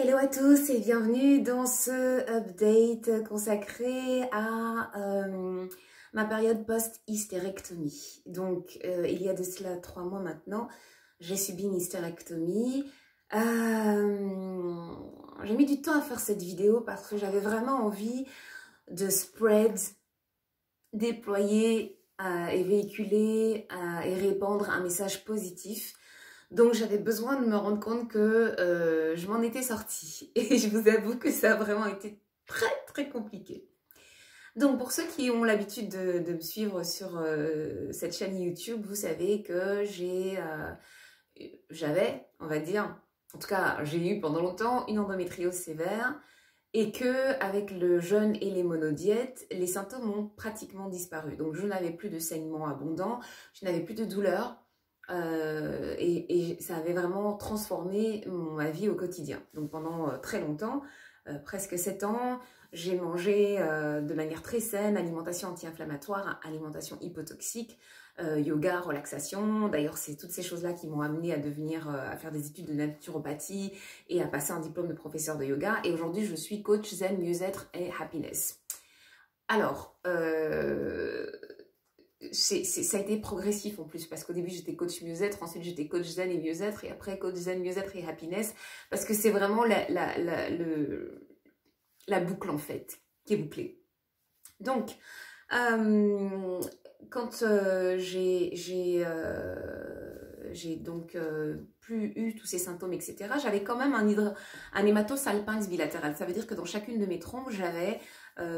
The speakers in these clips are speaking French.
Hello à tous et bienvenue dans ce update consacré à ma période post-hystérectomie. Donc il y a de cela 3 mois maintenant, j'ai subi une hystérectomie. J'ai mis du temps à faire cette vidéo parce que j'avais vraiment envie de spread, déployer et véhiculer et répandre un message positif. Donc j'avais besoin de me rendre compte que je m'en étais sortie. Et je vous avoue que ça a vraiment été très compliqué. Donc pour ceux qui ont l'habitude de me suivre sur cette chaîne YouTube, vous savez que j'avais, on va dire, en tout cas j'ai eu pendant longtemps une endométriose sévère et que avec le jeûne et les monodiètes, les symptômes ont pratiquement disparu. Donc je n'avais plus de saignements abondants, je n'avais plus de douleurs. Et ça avait vraiment transformé ma vie au quotidien. Donc pendant très longtemps, presque 7 ans, j'ai mangé de manière très saine, alimentation anti-inflammatoire, alimentation hypotoxique, yoga, relaxation. D'ailleurs, c'est toutes ces choses-là qui m'ont amenée à faire des études de naturopathie et à passer un diplôme de professeur de yoga. Et aujourd'hui, je suis coach zen, mieux-être et happiness. Alors, ça a été progressif en plus, parce qu'au début j'étais coach mieux-être, ensuite j'étais coach zen et mieux-être, et après coach zen, mieux-être et happiness, parce que c'est vraiment la boucle en fait, qui est bouclée. Donc, quand j'ai donc plus eu tous ces symptômes, etc., j'avais quand même un hématosalpinx bilatéral. Ça veut dire que dans chacune de mes trompes, j'avais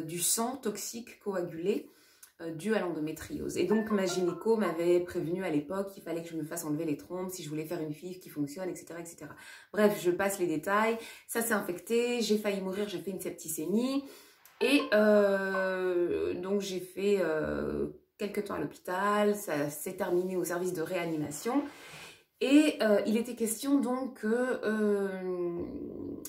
du sang toxique coagulé dû à l'endométriose. Et donc ma gynéco m'avait prévenu à l'époque qu'il fallait que je me fasse enlever les trompes si je voulais faire une FIV qui fonctionne, etc., etc. Bref, je passe les détails. Ça s'est infecté, j'ai failli mourir, j'ai fait une septicémie. Et donc j'ai fait quelques temps à l'hôpital, ça s'est terminé au service de réanimation. Et il était question donc que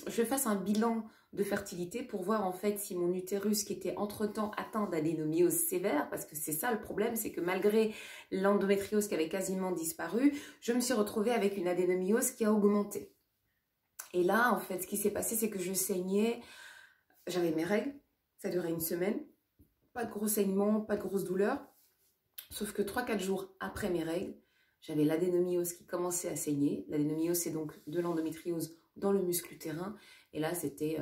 je fasse un bilan de fertilité pour voir en fait si mon utérus qui était entre-temps atteint d'adénomiose sévère, parce que c'est ça le problème, c'est que malgré l'endométriose qui avait quasiment disparu, je me suis retrouvée avec une adénomiose qui a augmenté. Et là, en fait, ce qui s'est passé, c'est que je saignais, j'avais mes règles, ça durait une semaine, pas de gros saignements, pas de grosses douleurs, sauf que 3-4 jours après mes règles, j'avais l'adénomiose qui commençait à saigner. L'adénomiose, c'est donc de l'endométriose dans le muscle utérin. Et là, c'était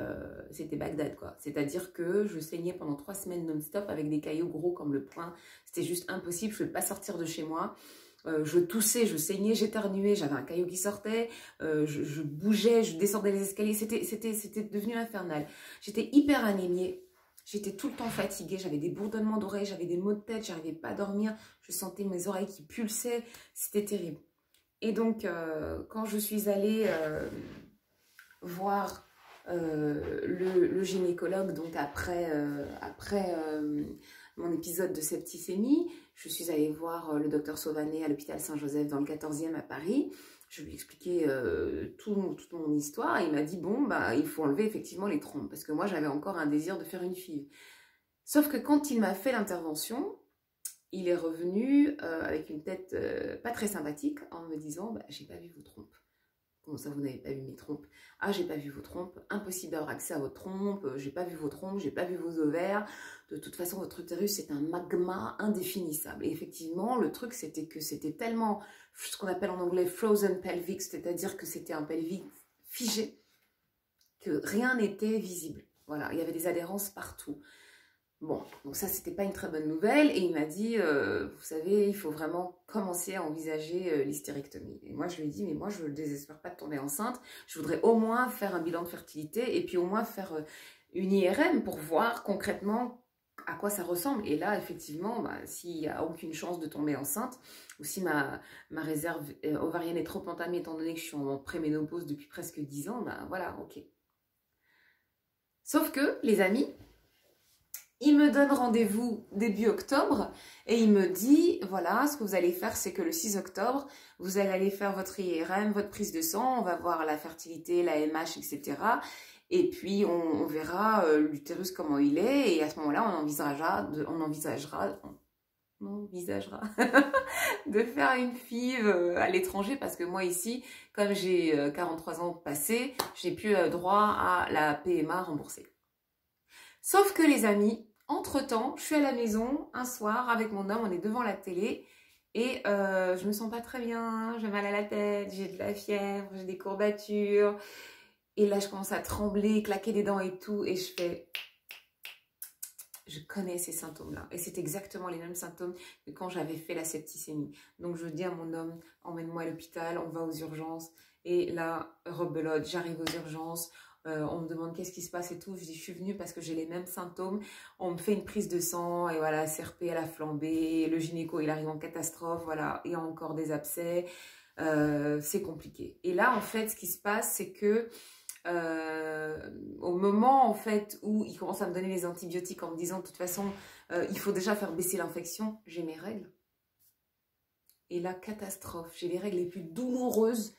Bagdad, quoi. C'est-à-dire que je saignais pendant 3 semaines non-stop avec des caillots gros comme le poing. C'était juste impossible, je ne pouvais pas sortir de chez moi. Je toussais, je saignais, j'éternuais, j'avais un caillot qui sortait, je bougeais, je descendais les escaliers. C'était devenu infernal. J'étais hyper anémiée. J'étais tout le temps fatiguée, j'avais des bourdonnements d'oreilles, j'avais des maux de tête, j'arrivais pas à dormir, je sentais mes oreilles qui pulsaient, c'était terrible. Et donc, quand je suis allée voir le gynécologue, donc après mon épisode de septicémie, je suis allée voir le docteur Sauvanet à l'hôpital Saint-Joseph dans le 14e à Paris. Je lui ai expliqué toute mon histoire et il m'a dit, bon, bah, il faut enlever effectivement les trompes parce que moi, j'avais encore un désir de faire une FIV. Sauf que quand il m'a fait l'intervention, il est revenu avec une tête pas très sympathique en me disant, bah, j'ai pas vu vos trompes. Comment ça, vous n'avez pas vu mes trompes? Ah, j'ai pas vu vos trompes, impossible d'avoir accès à vos trompes, j'ai pas vu vos trompes, j'ai pas vu vos ovaires. De toute façon, votre utérus, c'est un magma indéfinissable. Et effectivement, le truc, c'était que c'était tellement ce qu'on appelle en anglais frozen pelvic, c'est-à-dire que c'était un pelvic figé, que rien n'était visible. Voilà, il y avait des adhérences partout. Bon, donc ça, c'était pas une très bonne nouvelle. Et il m'a dit, vous savez, il faut vraiment commencer à envisager l'hystérectomie. Et moi, je lui ai dit, mais moi, je ne désespère pas de tomber enceinte. Je voudrais au moins faire un bilan de fertilité et puis au moins faire une IRM pour voir concrètement à quoi ça ressemble. Et là, effectivement, bah, s'il n'y a aucune chance de tomber enceinte, ou si ma réserve ovarienne est trop entamée, étant donné que je suis en préménopause depuis presque 10 ans, bah voilà, ok. Sauf que, les amis, il me donne rendez-vous début octobre et il me dit, voilà, ce que vous allez faire, c'est que le 6 octobre, vous allez aller faire votre IRM, votre prise de sang, on va voir la fertilité, la MH, etc. Et puis, on verra l'utérus comment il est et à ce moment-là, on envisagera mon visage ras, de faire une FIV à l'étranger parce que moi ici, comme j'ai 43 ans passés, j'ai plus droit à la PMA remboursée. Sauf que les amis, entre-temps, je suis à la maison un soir avec mon homme, on est devant la télé et je me sens pas très bien, j'ai mal à la tête, j'ai de la fièvre, j'ai des courbatures. Et là, je commence à trembler, claquer des dents et tout et je fais... Je connais ces symptômes-là. Et c'est exactement les mêmes symptômes que quand j'avais fait la septicémie. Donc, je dis à mon homme, emmène-moi à l'hôpital, on va aux urgences. Et là, rebelote, j'arrive aux urgences. On me demande qu'est-ce qui se passe et tout. Je dis, je suis venue parce que j'ai les mêmes symptômes. On me fait une prise de sang et voilà, CRP, elle a flambé. Le gynéco, il arrive en catastrophe. Voilà, il y a encore des abcès. C'est compliqué. Et là, en fait, ce qui se passe, c'est que au moment en fait où il commence à me donner les antibiotiques en me disant de toute façon il faut déjà faire baisser l'infection, j'ai mes règles et la catastrophe, j'ai les règles les plus douloureuses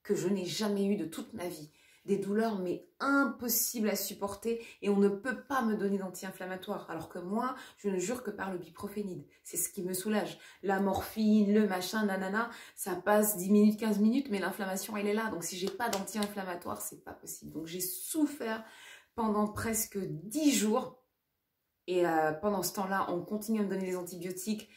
que je n'ai jamais eues de toute ma vie, des douleurs mais impossibles à supporter et on ne peut pas me donner d'anti-inflammatoire alors que moi je ne jure que par le biprophénide, c'est ce qui me soulage, la morphine, le machin, nanana, ça passe 10 minutes, 15 minutes mais l'inflammation elle est là, donc si j'ai pas d'anti-inflammatoire c'est pas possible, donc j'ai souffert pendant presque 10 jours et pendant ce temps-là on continue à me donner des antibiotiques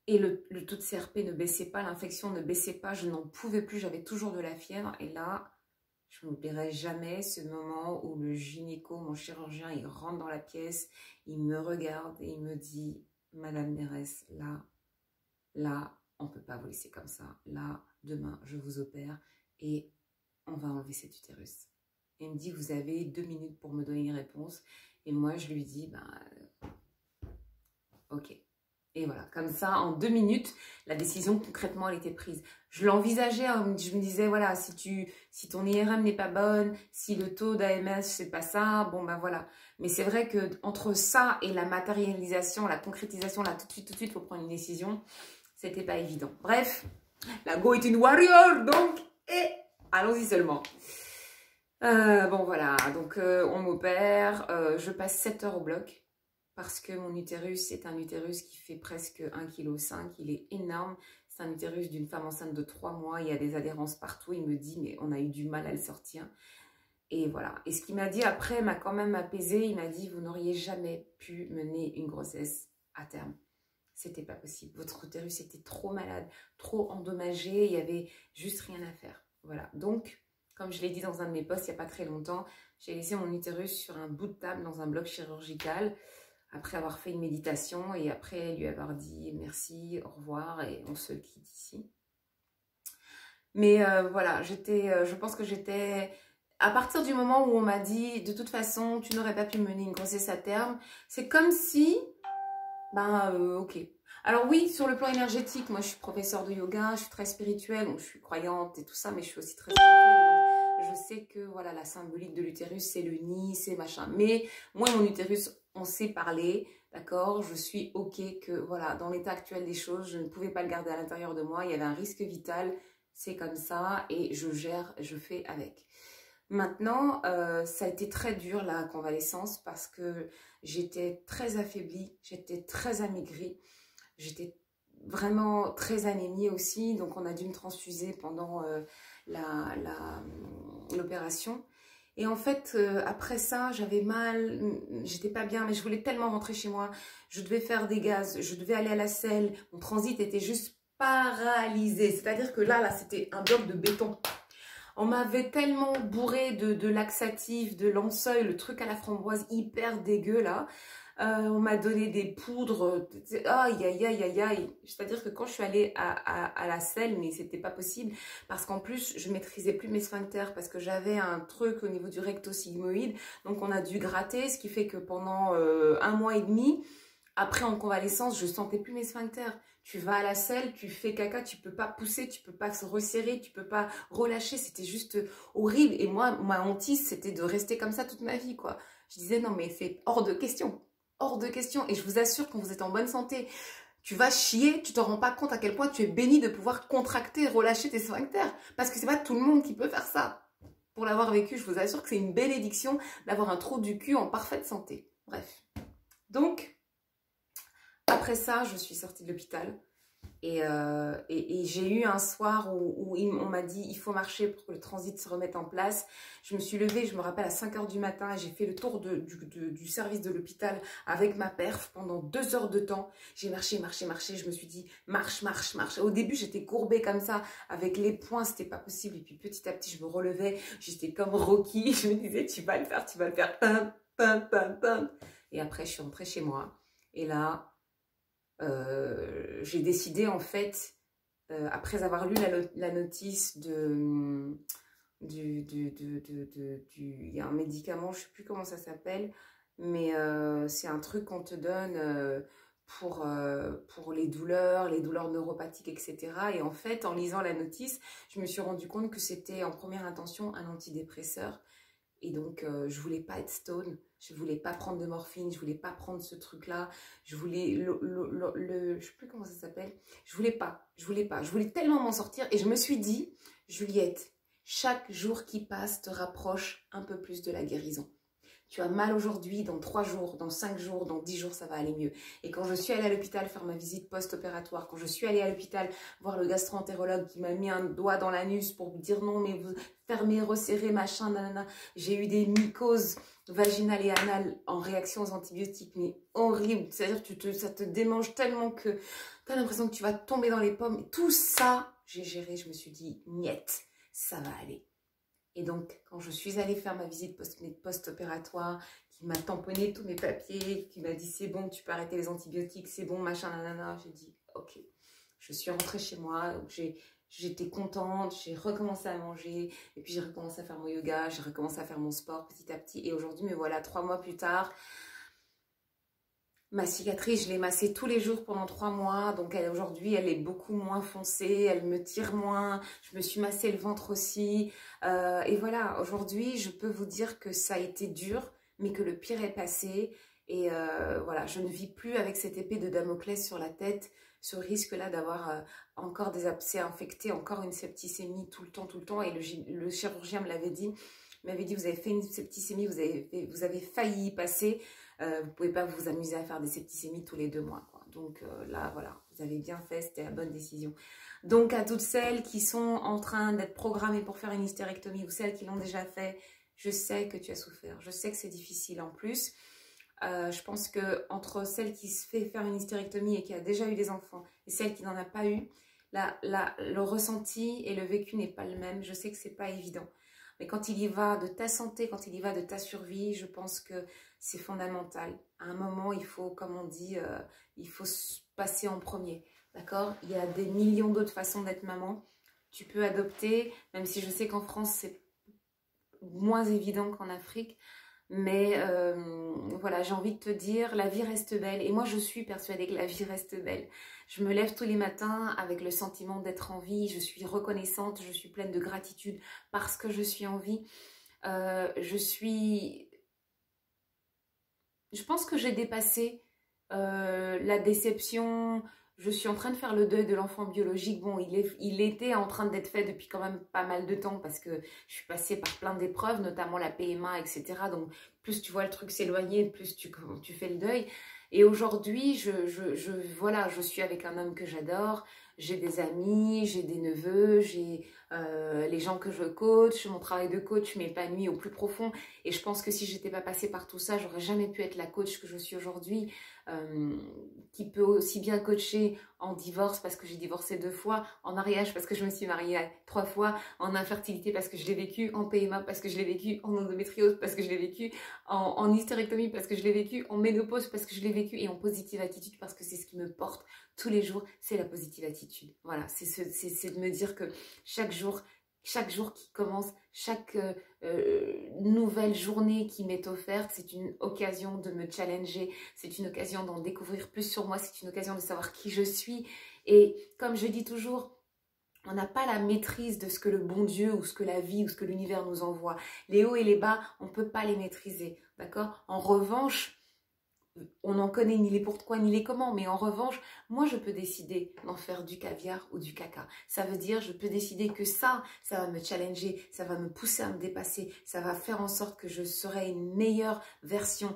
et le taux de CRP ne baissait pas, l'infection ne baissait pas, je n'en pouvais plus, j'avais toujours de la fièvre et là je n'oublierai jamais ce moment où le gynéco, mon chirurgien, il rentre dans la pièce, il me regarde et il me dit « Madame Mérès, là, on ne peut pas vous laisser comme ça. Là, demain, je vous opère et on va enlever cet utérus. » Et il me dit « Vous avez 2 minutes pour me donner une réponse. » Et moi, je lui dis « Ok. » Et voilà, comme ça, en 2 minutes, la décision, concrètement, elle était prise. Je l'envisageais, je me disais, voilà, si ton IRM n'est pas bonne, si le taux d'AMH, c'est pas ça, bon, ben voilà. Mais c'est vrai que entre ça et la matérialisation, la concrétisation, là, tout de suite, il faut prendre une décision, c'était pas évident. Bref, la go est une warrior, donc, et allons-y seulement. Bon, voilà, donc on m'opère, je passe 7 heures au bloc. Parce que mon utérus, c'est un utérus qui fait presque 1,5 kg, il est énorme. C'est un utérus d'une femme enceinte de 3 mois, il y a des adhérences partout. Il me dit, mais on a eu du mal à le sortir. Et voilà. Et ce qu'il m'a dit après m'a quand même apaisé. Il m'a dit, vous n'auriez jamais pu mener une grossesse à terme. C'était pas possible. Votre utérus était trop malade, trop endommagé. Il y avait juste rien à faire. Voilà. Donc, comme je l'ai dit dans un de mes posts il n'y a pas très longtemps, j'ai laissé mon utérus sur un bout de table dans un bloc chirurgical. Après avoir fait une méditation et après lui avoir dit merci, au revoir et on se quitte ici. Mais voilà, je pense que j'étais... À partir du moment où on m'a dit de toute façon tu n'aurais pas pu mener une grossesse à terme, c'est comme si... ok. Alors oui, sur le plan énergétique, moi je suis professeure de yoga, je suis très spirituelle, donc je suis croyante et tout ça, mais je suis aussi très spirituelle. Donc je sais que voilà, la symbolique de l'utérus, c'est le nid, c'est machin. Mais moi, mon utérus, on sait parler, d'accord? Je suis ok que voilà, dans l'état actuel des choses, je ne pouvais pas le garder à l'intérieur de moi. Il y avait un risque vital, c'est comme ça et je gère, je fais avec. Maintenant, ça a été très dur la convalescence parce que j'étais très affaiblie, j'étais très amaigrie, j'étais vraiment très anémie aussi. Donc, on a dû me transfuser pendant l'opération. Et en fait, après ça, j'avais mal, j'étais pas bien, mais je voulais tellement rentrer chez moi. Je devais faire des gaz, je devais aller à la selle. Mon transit était juste paralysé. C'est-à-dire que là, c'était un bloc de béton. On m'avait tellement bourré de laxatifs, de Lanseuil, le truc à la framboise hyper dégueu là. On m'a donné des poudres, aïe aïe aïe aïe aïe. C'est-à-dire que quand je suis allée à la selle, mais c'était pas possible parce qu'en plus je maîtrisais plus mes sphincters parce que j'avais un truc au niveau du recto-sigmoïde. Donc on a dû gratter, ce qui fait que pendant 1 mois et demi, après en convalescence, je sentais plus mes sphincters. Tu vas à la selle, tu fais caca, tu peux pas pousser, tu peux pas se resserrer, tu peux pas relâcher. C'était juste horrible. Et moi, ma hantise, c'était de rester comme ça toute ma vie, quoi. Je disais, non, mais c'est hors de question. Hors de question. Et je vous assure, quand vous êtes en bonne santé, tu vas chier, tu te rends pas compte à quel point tu es béni de pouvoir contracter et relâcher tes sphincters. Parce que c'est pas tout le monde qui peut faire ça. Pour l'avoir vécu, je vous assure que c'est une bénédiction d'avoir un trou du cul en parfaite santé. Bref. Donc... Après après ça, je suis sortie de l'hôpital. Et j'ai eu un soir où on m'a dit il faut marcher pour que le transit se remette en place. Je me suis levée, je me rappelle, à 5 h du matin, et j'ai fait le tour du service de l'hôpital avec ma perf pendant 2 heures de temps. J'ai marché, je me suis dit marche. Au début, j'étais courbée comme ça, avec les poings, c'était pas possible. Et puis petit à petit, je me relevais, j'étais comme Rocky, je me disais tu vas le faire, pam, pam, pam, pam. Et après, je suis rentrée chez moi. Et là, j'ai décidé en fait, après avoir lu la notice il y a un médicament, je ne sais plus comment ça s'appelle, mais c'est un truc qu'on te donne pour les douleurs neuropathiques, etc. Et en fait, en lisant la notice, je me suis rendu compte que c'était en première intention un antidépresseur. Et donc, je voulais pas être stone, je voulais pas prendre de morphine, je voulais pas prendre ce truc-là, je voulais je sais plus comment ça s'appelle, je voulais tellement m'en sortir. Et je me suis dit, Juliette, chaque jour qui passe te rapproche un peu plus de la guérison. Tu as mal aujourd'hui, dans 3 jours, dans 5 jours, dans 10 jours, ça va aller mieux. Et quand je suis allée à l'hôpital faire ma visite post-opératoire, quand je suis allée à l'hôpital voir le gastro-entérologue qui m'a mis un doigt dans l'anus pour me dire non, mais vous fermez, resserrez, machin, nanana. J'ai eu des mycoses vaginales et anales en réaction aux antibiotiques, mais horrible. C'est-à-dire que ça te démange tellement que tu as l'impression que tu vas tomber dans les pommes. Et tout ça, j'ai géré, je me suis dit, niette, ça va aller. Et donc, quand je suis allée faire ma visite post-opératoire, qui m'a tamponné tous mes papiers, qui m'a dit c'est bon, tu peux arrêter les antibiotiques, c'est bon, machin, nanana, j'ai dit ok. Je suis rentrée chez moi, j'étais contente, j'ai recommencé à manger, et puis j'ai recommencé à faire mon yoga, j'ai recommencé à faire mon sport petit à petit. Et aujourd'hui, me voilà 3 mois plus tard. Ma cicatrice, je l'ai massée tous les jours pendant 3 mois, donc aujourd'hui, elle est beaucoup moins foncée, elle me tire moins, je me suis massé le ventre aussi. Et voilà, aujourd'hui, je peux vous dire que ça a été dur, mais que le pire est passé. Et voilà, je ne vis plus avec cette épée de Damoclès sur la tête, ce risque-là d'avoir encore des abcès infectés, encore une septicémie tout le temps. Et le chirurgien me l'avait dit, vous avez fait une septicémie, vous avez failli y passer. Vous ne pouvez pas vous amuser à faire des septicémies tous les 2 mois, quoi. Donc là, voilà, vous avez bien fait, c'était la bonne décision. Donc à toutes celles qui sont en train d'être programmées pour faire une hystérectomie ou celles qui l'ont déjà fait, je sais que tu as souffert, je sais que c'est difficile en plus. Je pense que entre celle qui se fait faire une hystérectomie et qui a déjà eu des enfants et celle qui n'en a pas eu, le ressenti et le vécu n'est pas le même. Je sais que c'est pas évident. Mais quand il y va de ta santé, quand il y va de ta survie, je pense que c'est fondamental. À un moment, il faut, comme on dit, il faut se passer en premier. D'accord? Il y a des millions d'autres façons d'être maman. Tu peux adopter, même si je sais qu'en France, c'est moins évident qu'en Afrique. Mais voilà, j'ai envie de te dire, la vie reste belle. Et moi, je suis persuadée que la vie reste belle. Je me lève tous les matins avec le sentiment d'être en vie. Je suis reconnaissante, je suis pleine de gratitude parce que je suis en vie. Je pense que j'ai dépassé la déception. Je suis en train de faire le deuil de l'enfant biologique. Bon, il était en train d'être fait depuis quand même pas mal de temps parce que je suis passée par plein d'épreuves, notamment la PMA, etc. Donc, plus tu vois le truc s'éloigner, plus tu fais le deuil. Et aujourd'hui, voilà, je suis avec un homme que j'adore. J'ai des amis, j'ai des neveux, j'ai les gens que je coach. Mon travail de coach m'épanouit au plus profond. Et je pense que si j'étais pas passée par tout ça, j'aurais jamais pu être la coach que je suis aujourd'hui. Qui peut aussi bien coacher en divorce parce que j'ai divorcé 2 fois, en mariage parce que je me suis mariée 3 fois, en infertilité parce que je l'ai vécu, en PMA parce que je l'ai vécu, en endométriose parce que je l'ai vécu, en hystérectomie parce que je l'ai vécu, en ménopause parce que je l'ai vécu et en positive attitude parce que c'est ce qui me porte tous les jours, c'est la positive attitude. Voilà, c'est de me dire que chaque jour qui commence, chaque nouvelle journée qui m'est offerte, c'est une occasion de me challenger, c'est une occasion d'en découvrir plus sur moi, c'est une occasion de savoir qui je suis. Et comme je dis toujours, on n'a pas la maîtrise de ce que le bon Dieu ou ce que la vie ou ce que l'univers nous envoie. Les hauts et les bas, on ne peut pas les maîtriser, d'accord? En revanche, on n'en connaît ni les pourquoi ni les comment, mais en revanche, moi je peux décider d'en faire du caviar ou du caca. Ça veut dire, je peux décider que ça va me challenger, ça va me pousser à me dépasser, ça va faire en sorte que je serai une version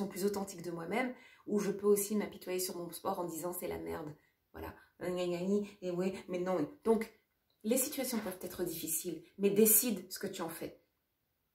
plus authentique de moi-même, Ou je peux aussi m'apitoyer sur mon sport en disant c'est la merde. Voilà. Et ouais, mais non. Donc, les situations peuvent être difficiles, mais décide ce que tu en fais.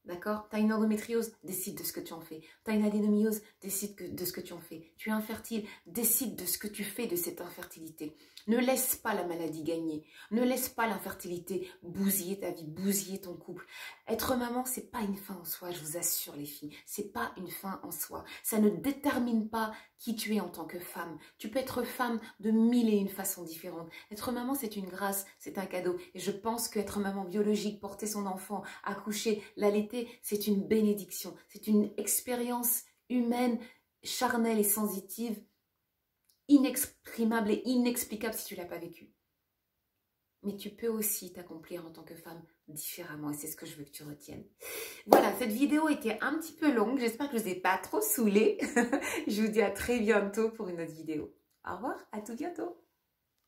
D'accord? Tu as une endométriose, décide de ce que tu en fais. Tu as une adénomyose, décide de ce que tu en fais. Tu es infertile, décide de ce que tu fais de cette infertilité. Ne laisse pas la maladie gagner. Ne laisse pas l'infertilité bousiller ta vie, bousiller ton couple. Être maman, c'est pas une fin en soi, je vous assure les filles. C'est pas une fin en soi. Ça ne détermine pas qui tu es en tant que femme. Tu peux être femme de 1001 façons différentes. Être maman, c'est une grâce, c'est un cadeau. Et je pense qu'être maman biologique, porter son enfant, accoucher, l'allaiter, c'est une bénédiction. C'est une expérience humaine, charnelle et sensitive, inexprimable et inexplicable si tu ne l'as pas vécu. Mais tu peux aussi t'accomplir en tant que femme différemment et c'est ce que je veux que tu retiennes. Voilà, cette vidéo était un petit peu longue. J'espère que je ne vous ai pas trop saoulée. Je vous dis à très bientôt pour une autre vidéo. Au revoir, à tout bientôt.